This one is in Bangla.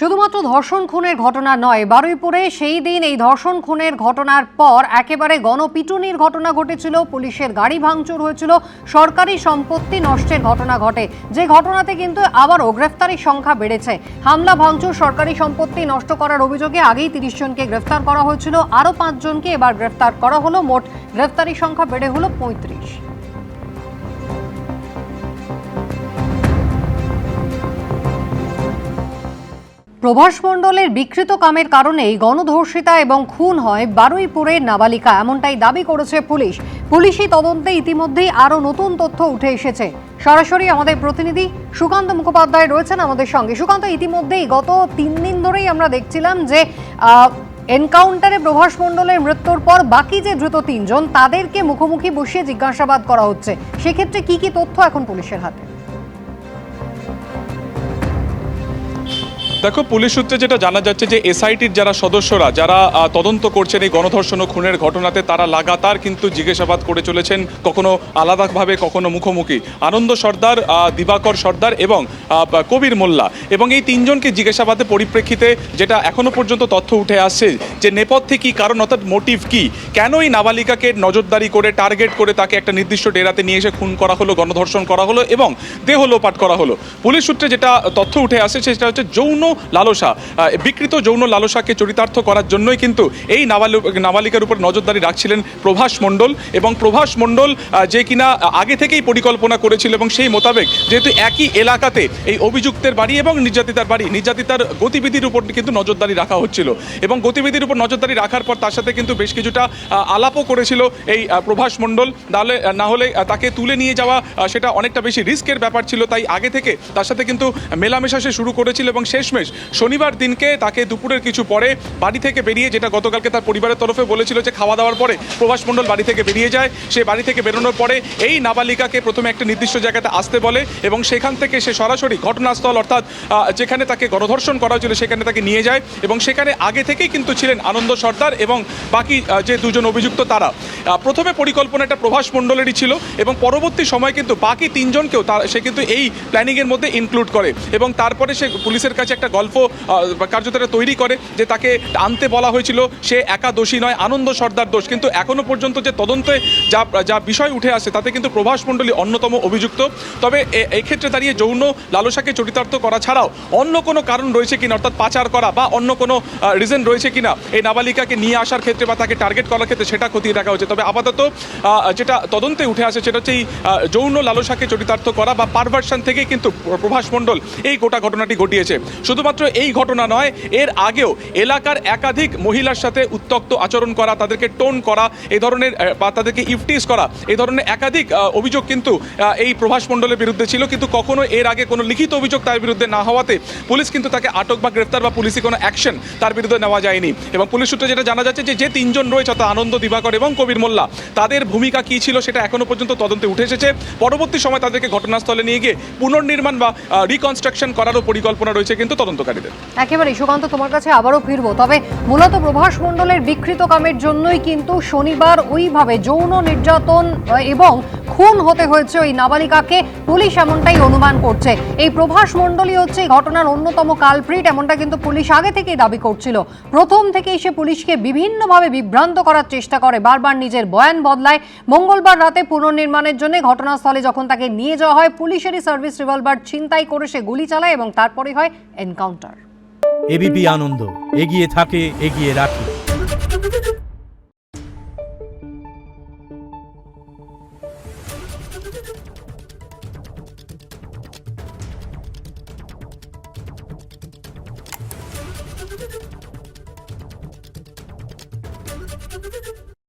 শুধুমাত্র ধর্ষণ খুনের ঘটনা নয়, বারুইপুরে সেই দিন এই ধর্ষণ খুনের ঘটনার পর একেবারে গণপিটুনির ঘটনা ঘটেছিল, পুলিশের গাড়ি ভাঙচুর হয়েছিল, সরকারি সম্পত্তি নষ্টের ঘটনা ঘটে, যে ঘটনাতে কিন্তু আবারও গ্রেফতারির সংখ্যা বেড়েছে। হামলা ভাঙচুর, সরকারি সম্পত্তি নষ্ট করার অভিযোগে আগেই ৩০ জনকে গ্রেফতার করা হয়েছিল, আরও ৫ জনকে এবার গ্রেফতার করা হলো, মোট গ্রেফতারির সংখ্যা বেড়ে হলো ৩৫। প্রভাস মণ্ডলের বিকৃত কামের কারণেই গণধর্ষিতা এবং খুন হয় বারুইপুরের নাবালিকা, এমনটাই দাবি করেছে পুলিশ। পুলিশি তদন্তে ইতিমধ্যেই আরও নতুন তথ্য উঠে এসেছে। সরাসরি আমাদের প্রতিনিধি সুকান্ত মুখোপাধ্যায় রয়েছেন আমাদের সঙ্গে। সুকান্ত, ইতিমধ্যেই গত ৩ দিন ধরেই আমরা দেখছিলাম যে এনকাউন্টারে প্রভাস মণ্ডলের মৃত্যুর পর বাকি যে ধৃত ৩ জন, তাদেরকে মুখোমুখি বসিয়ে জিজ্ঞাসাবাদ করা হচ্ছে। সেক্ষেত্রে কি কি তথ্য এখন পুলিশের হাতে? দেখো, পুলিশ সূত্রে যেটা জানা যাচ্ছে যে এসআইটির যারা সদস্যরা যারা তদন্ত করছেন এই গণধর্ষণ ও খুনের ঘটনাতে, তারা লাগাতার কিন্তু জিজ্ঞাসাবাদ করে চলেছেন, কখনো আলাদাভাবে কখনো মুখোমুখি। আনন্দ সর্দার, দিবাকর সর্দার এবং কবির মোল্লা, এবং এই ৩ জনকে জিজ্ঞাসাবাদের পরিপ্রেক্ষিতে যেটা এখনো পর্যন্ত তথ্য উঠে আসছে যে নেপথ্যে কী কারণ, অর্থাৎ মোটিভ কী, কেন এই নাবালিকাকে নজরদারি করে টার্গেট করে তাকে একটা নির্দিষ্ট ডেরাতে নিয়ে এসে খুন করা হলো, গণধর্ষণ করা হলো এবং দেহ লোপাট করা হলো। পুলিশ সূত্রে যেটা তথ্য উঠে আসছে সেটা হচ্ছে যৌন লালসা, বিকৃত যৌন লালসাকে চরিতার্থ করার জন্যই কিন্তু এই নাবালিকার উপর নজরদারি রাখছিলেন প্রভাস মণ্ডল। এবং প্রভাস মণ্ডল যে কিনা আগে থেকেই পরিকল্পনা করেছিল এবং সেই মোতাবেক যেহেতু একই এলাকাতে এই অভিযুক্তের বাড়ি এবং নির্যাতিতার গতিবিধির উপর কিন্তু নজরদারি রাখা হচ্ছিল, এবং গতিবিধির উপর নজরদারি রাখার পর তার সাথে কিন্তু বেশ কিছুটা আলাপও করেছিল এই প্রভাস মণ্ডল। না হলে তাকে তুলে নিয়ে যাওয়া সেটা অনেকটা বেশি রিস্কের ব্যাপার ছিল, তাই আগে থেকে তার সাথে কিন্তু মেলামেশা সে শুরু করেছিল। এবং শেষমেশ শনিবার দিনকে তাকে দুপুরের কিছু পরে বাড়ি থেকে বেরিয়ে, যেটা গতকালকে তার পরিবারের তরফে বলেছিল যে খাওয়া দাওয়ার পরে প্রভাস মণ্ডল বাড়ি থেকে বেরিয়ে যায়। সে বাড়ি থেকে বেরোনোর পরে এই নাবালিকাকে প্রথমে একটা নির্দিষ্ট জায়গাতে আসতে বলে এবং সেখান থেকে সে সরাসরি ঘটনাস্থল, অর্থাৎ যেখানে তাকে গণধর্ষণ করা হয়েছিল সেখানে তাকে নিয়ে যায়। এবং সেখানে আগে থেকেই কিন্তু ছিলেন আনন্দ সর্দার এবং বাকি যে 2 জন অভিযুক্ত। তারা প্রথমে পরিকল্পনাটা প্রভাস মণ্ডলেরই ছিল এবং পরবর্তী সময় কিন্তু বাকি 3 জনকেও সে কিন্তু এই প্ল্যানিংয়ের মধ্যে ইনক্লুড করে। এবং তারপরে সে পুলিশের কাছে একটা গল্প কার্যত তৈরি করে যে তাকে আনতে বলা হয়েছিল, সে একা দোষী নয়, আনন্দ সর্দার দোষ। কিন্তু এখনো পর্যন্ত যে তদন্তে যা বিষয় উঠে আসে তাতে কিন্তু প্রভাস মণ্ডলী অন্যতম অভিযুক্ত। তবে এই ক্ষেত্রে দাঁড়িয়ে যৌন লালসাকে চরিতার্থ করা ছাড়াও অন্য কোনো কারণ রয়েছে কিনা, অর্থাৎ পাচার করা বা অন্য কোনো রিজন রয়েছে কিনা এই নাবালিকাকে নিয়ে আসার ক্ষেত্রে বা তাকে টার্গেট করার ক্ষেত্রে, সেটা খতিয়ে দেখা হচ্ছে। তবে আপাতত যেটা তদন্তে উঠে আসে সেটা হচ্ছে এই যৌন লালসাকে চরিতার্থ করা বা পারভার্সন থেকেই কিন্তু প্রভাস মণ্ডল এই গোটা ঘটনাটি ঘটিয়েছে। শুধুমাত্র এই ঘটনা নয়, এর আগেও এলাকার একাধিক মহিলার সাথে উত্ত্যক্ত আচরণ করা, তাদেরকে টোন করা, এই ধরনের বা তাদেরকে ইফটিজ করা, এই ধরনের একাধিক অভিযোগ কিন্তু এই প্রভাস মণ্ডলের বিরুদ্ধে ছিল। কিন্তু কখনো এর আগে কোনো লিখিত অভিযোগ তার বিরুদ্ধে না হওয়াতে পুলিশ কিন্তু তাকে আটক বা গ্রেফতার বা পুলিশি কোনো অ্যাকশন তার বিরুদ্ধে নেওয়া যায়নি। এবং পুলিশ সূত্রে যেটা জানা যাচ্ছে যে 3 জন রয়েছে, অর্থাৎ আনন্দ, দিবাকর এবং কবির মোল্লা, তাদের ভূমিকা কী ছিল সেটা এখনো পর্যন্ত তদন্তে উঠে এসেছে। পরবর্তী সময় তাদেরকে ঘটনাস্থলে নিয়ে গিয়ে পুনর্নির্মাণ বা রিকনস্ট্রাকশন করারও পরিকল্পনা রয়েছে কিন্তু তদন্তকারীদের। একেবারেই সুকান্ত, তোমার কাছে আবারও ফিরবো। তবে মূলত প্রভাস মণ্ডলের বিকৃত কামের জন্যই কিন্তু শনিবার ওইভাবে যৌন নির্যাতন এবং খুন হতে হয়েছে ওই নাবালিকাকে, পুলিশ এমনটাই অনুমান করছে। এই প্রভাস মণ্ডলই হচ্ছে এই ঘটনার অন্যতম কালপ্রিট, এমনটা কিন্তু পুলিশ আগে থেকেই দাবি করছিল। প্রথম থেকেই সে পুলিশকে বিভিন্নভাবে বিভ্রান্ত করার চেষ্টা করে, বারবার নিজের বয়ান বদলায়। মঙ্গলবার রাতে পুনর্নির্মাণের জন্য ঘটনাস্থলে যখন তাকে নিয়ে যাওয়া হয়, পুলিশেরই সার্ভিস রিভলভার ছিনতাই করে সে গুলি চালায় এবং তারপরে হয় এনকাউন্টার। এবিপি আনন্দ, এগিয়ে থাকে, এগিয়ে রাখে।